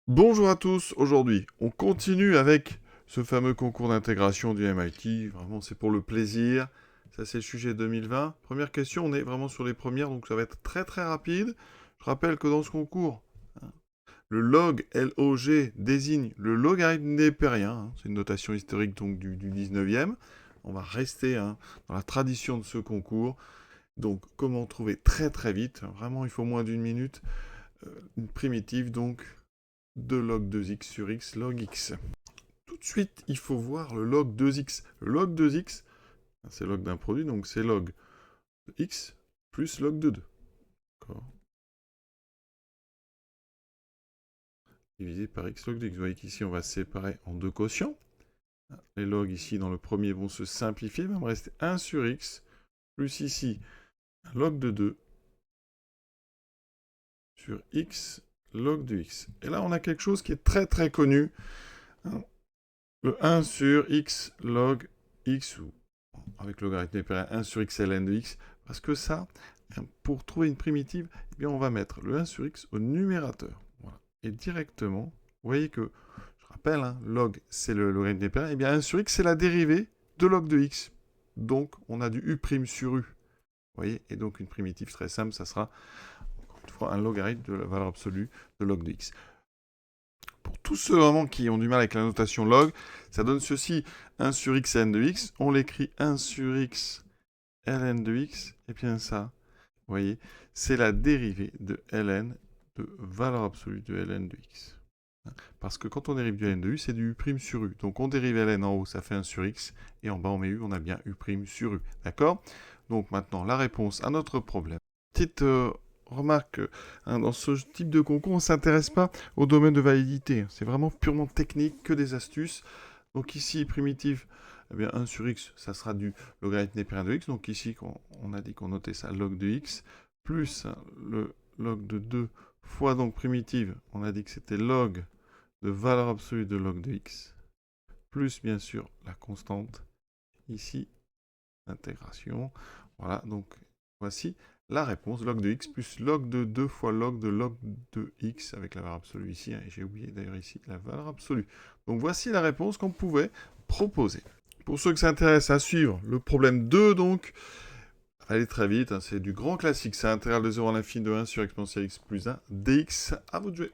Bonjour à tous, aujourd'hui on continue avec ce fameux concours d'intégration du MIT, vraiment c'est pour le plaisir, ça c'est le sujet 2020. Première question, on est vraiment sur les premières, donc ça va être très très rapide. Je rappelle que dans ce concours, le log LOG désigne le logarithme népérien, c'est une notation historique donc du 19e. On va rester dans la tradition de ce concours, donc comment trouver très très vite, vraiment il faut moins d'une minute, une primitive donc de log 2x sur x log x. Tout de suite, il faut voir le log 2x. Le log 2x, c'est log d'un produit, donc c'est log de x plus log de 2. Divisé par x log de x. Vous voyez qu'ici, on va séparer en deux quotients. Les logs ici, dans le premier, vont se simplifier. Il va me rester 1 sur x, plus ici, un log de 2 sur x log de x. Et là, on a quelque chose qui est très très connu. Le 1 sur x log x, ou avec logarithme népérien 1 sur x ln de x, parce que ça, pour trouver une primitive, eh bien on va mettre le 1 sur x au numérateur. Voilà. Et directement, vous voyez que, je rappelle, log c'est le logarithme népérien, et bien 1 sur x c'est la dérivée de log de x. Donc on a du u' sur u. Vous voyez, et donc une primitive très simple, ça sera encore une fois un logarithme de la valeur absolue de log de x. Pour tous ceux vraiment qui ont du mal avec la notation log, ça donne ceci, 1 sur x ln de x, on l'écrit 1 sur x ln de x, et bien ça, vous voyez, c'est la dérivée de ln de valeur absolue de ln de x. Parce que quand on dérive du ln de u, c'est du u' sur u. Donc on dérive ln en haut, ça fait 1 sur x, et en bas on met u, on a bien u' sur u. D'accord? Donc maintenant, la réponse à notre problème. Petite remarque, dans ce type de concours, on ne s'intéresse pas au domaine de validité. C'est vraiment purement technique, que des astuces. Donc ici, primitive, eh bien 1 sur x, ça sera du logarithme népérien de x. Donc ici, on a dit qu'on notait ça log de x, plus le log de 2 fois donc primitive, on a dit que c'était log de valeur absolue de log de x, plus bien sûr la constante, ici, l'intégration. Voilà, donc voici la réponse, log de x plus log de 2 fois log de x, avec la valeur absolue ici, et j'ai oublié d'ailleurs ici la valeur absolue. Donc voici la réponse qu'on pouvait proposer. Pour ceux qui s'intéressent à suivre le problème 2, donc, allez très vite, c'est du grand classique, c'est intégral de 0 à l'infini de 1 sur exponentielle x plus 1 dx, à vous de jouer.